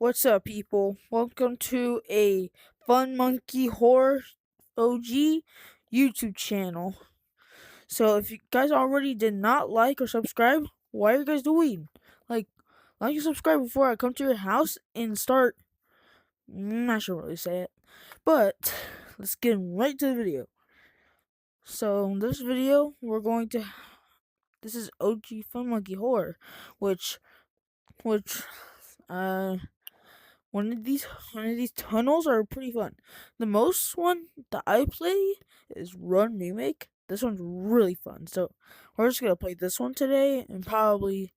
What's up, people? Welcome to a Fun Monkey Horror OG YouTube channel. So, if you guys already did not like or subscribe, why are you guys doing? Like and subscribe before I come to your house and start. I shouldn't really say it, but let's get right to the video. So, in this video, this is OG Fun Monkey Horror, which, uh. One of these tunnels are pretty fun. The most one that I play is Run Remake. This one's really fun. So we're just gonna play this one today and probably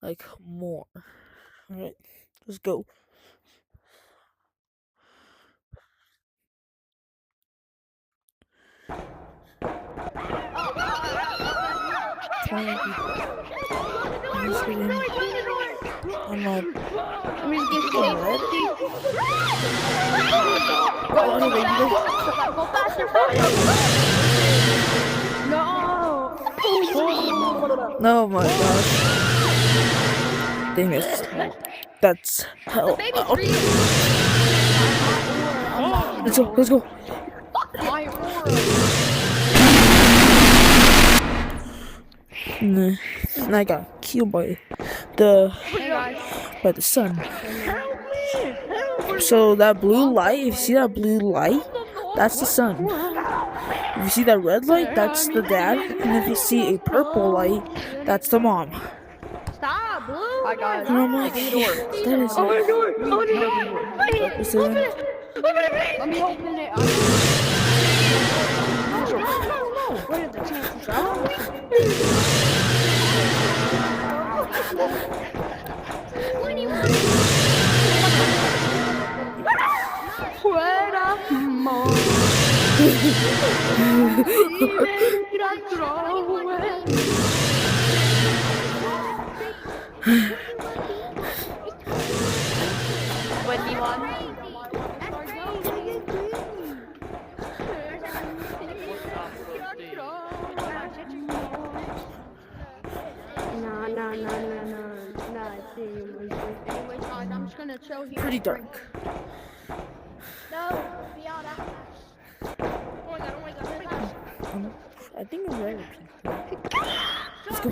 like more. Alright, let's go. I'm not. I'm just getting red. No, my gosh. Dang it. That's hell. Let's go, let's go. Nah, I got killed by the sun. So that blue light, if you see that blue light, that's the sun. If you see that red light, that's the dad. And if you see a purple light, that's the mom. Stop, Blue. I got it. And I'm like, that is Open the door. Open it. Let me open it. What are the chances? Pretty dark. No, be out after. Oh my god, oh my god, oh my gosh. I think I'm ready. Let's go.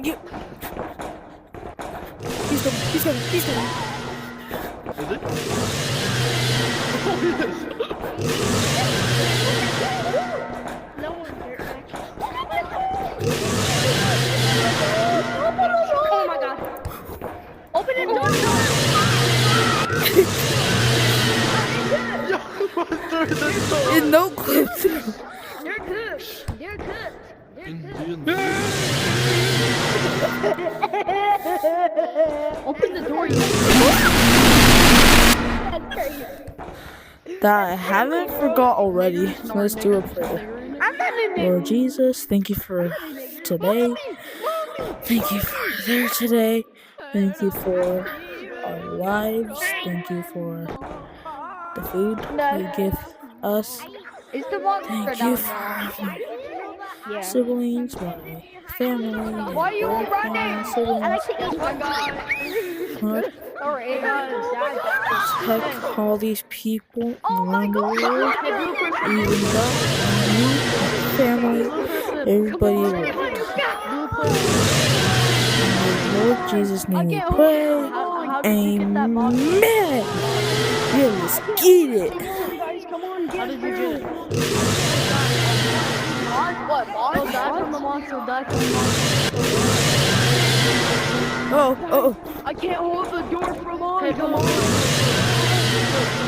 Yeah. He's coming. Is it? No one there, actually. Oh my god. Open the door. In no clip. They're good. They're good. Open the door, you. That I haven't forgot already. Let's do a prayer. I'm not in there. Lord Jesus, thank you for today. Thank you for there today. Thank you for our lives. Thank you for the food you give us. Is the monster Thank down you there? for my Yeah. siblings, my family, Why are you my running? siblings. I like to eat. Oh my god. What? Alright, Heck, all these people around the world, even though you, family, everybody around. In the Lord Jesus' name we pray. Amen. Yeah, let's get it. Come on, get it. What? Die from the monster. Die from the monster. Oh. I can't hold the door for long. Hey, come on.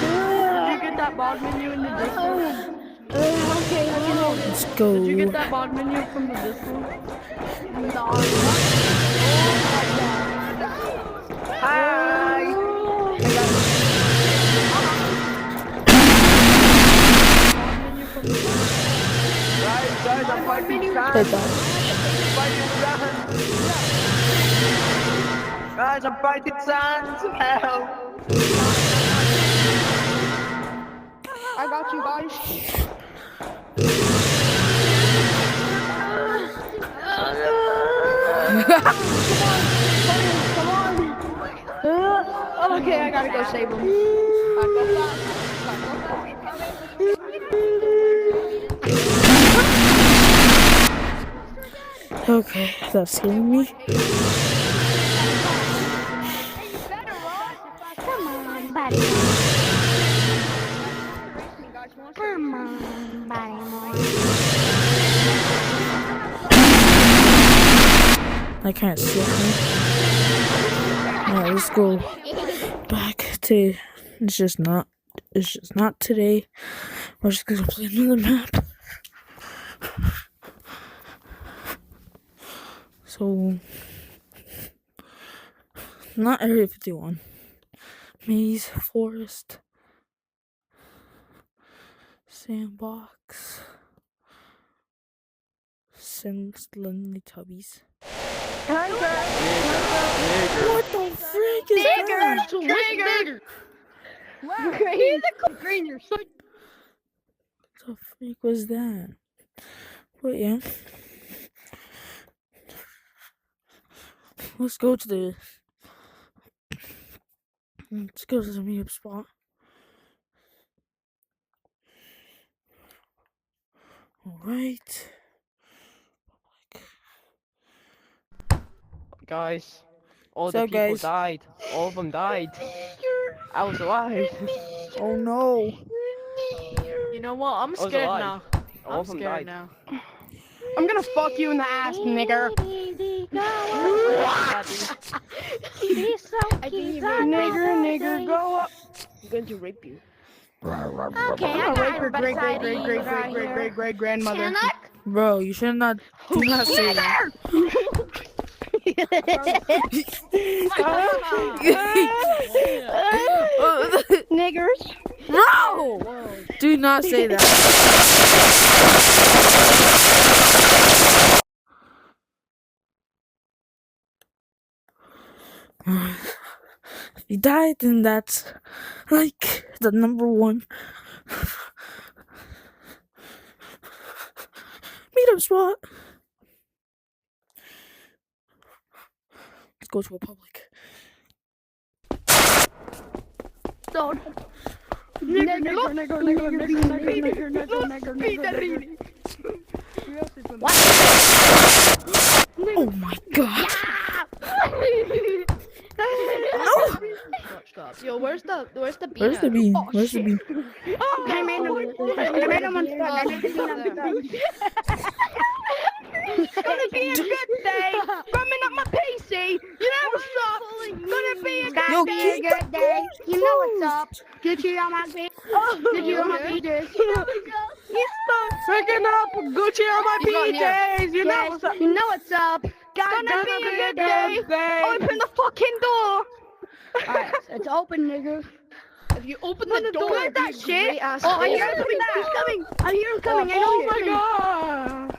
Did you get that bod menu in the distance? Okay, I can hold it. Let's go. Did you get that bod menu from the distance? No. Hi. Guys, I'm fighting Hey, sand. guys. Guys, I'm fighting sand. Help. I got you guys. Come on. Okay, I gotta go save him. Okay, that's scaring me. Come on, buddy. Come on, buddy. I can't see it. Alright, let's go back to. It's just not today. We're just gonna play another map. So, not Area 51. Maze, Forest, Sandbox, Slindy Tubbies. What the frick is that? Nigger! He's a green, you're so. What the freak was that? But yeah. Let's go to the meetup spot. Alright. Guys, all What's the up, people guys? died. All of them died. I was alive. Oh no. You know what? I'm was scared alive. now. All I'm of them scared died. now. I'm gonna fuck you in the ass, nigger. Nigger, go up. I'm going to rape you. Okay, I I'm got gonna rape your everybody great grandmother. Can I? Bro, you should not do not say that. Niggers. Bro! Do not say that. If you die, then that's like the number one meetup spot. Let's go to a public. Oh my god. Yo, where's the bean? Where's the bean? Where's the bean? I made him on Gonna be a good day. Bumming up my PC. You know what's up? Gonna be a Yo, good day. You know what's up? Did you on my face? Did you on my pages? Picking up Gucci on my PJs. You know what's up? You know what's up? Gonna be a good day. Open the fucking door. Alright, it's open, nigga. If you open the door, Like that shit. Oh, I hear him coming. He's coming. I hear him coming. I know Oh he's my coming. god.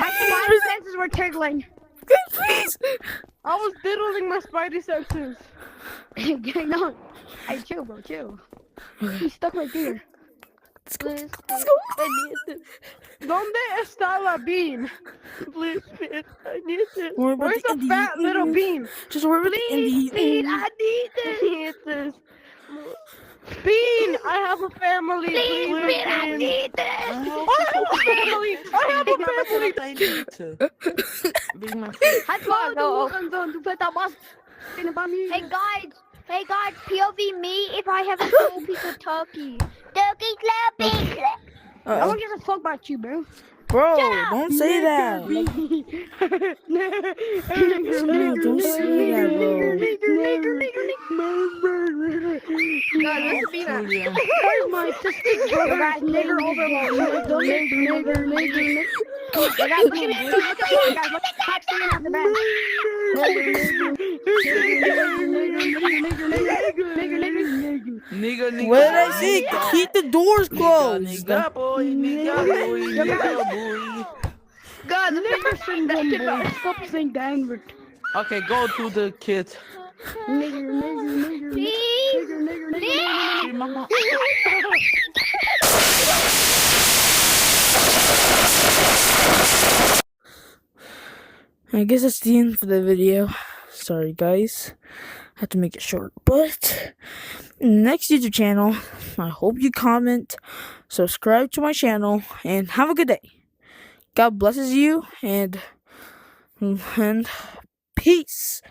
My spidey senses were tingling. Please! I was diddling my spidey senses. Getting on. Hey, chill, bro, chill. He's stuck right there. Let's go. ¿Dónde está la bean? Please, please, I need this. Worry about Where's the the fat Indian. little bean? Just worry about the Indian. I need this. Bean, I have a family. Please, Bean, I need this. I have a family. I have a family. I told you. Hey guys, POV me if I have a cool piece of turkey. Turkey clapping. No one gives a fuck about you, bro. Bro, don't say that. Bro, don't say that, bro. Where's my sister? Guys, nigger overlord. Nigger. Guys, look at me. Guys, look at Pax singing out the back. Nigga, What did I say? Keep the doors closed. Nigga boy, nigga boy. God, nigger syndrome, boy. Stop saying downward. Okay, go to the kid. Please. Mama. I guess that's the end for the video. Sorry, guys. I have to make it short. But next YouTube channel, I hope you comment, subscribe to my channel, and have a good day. God blesses you, and peace.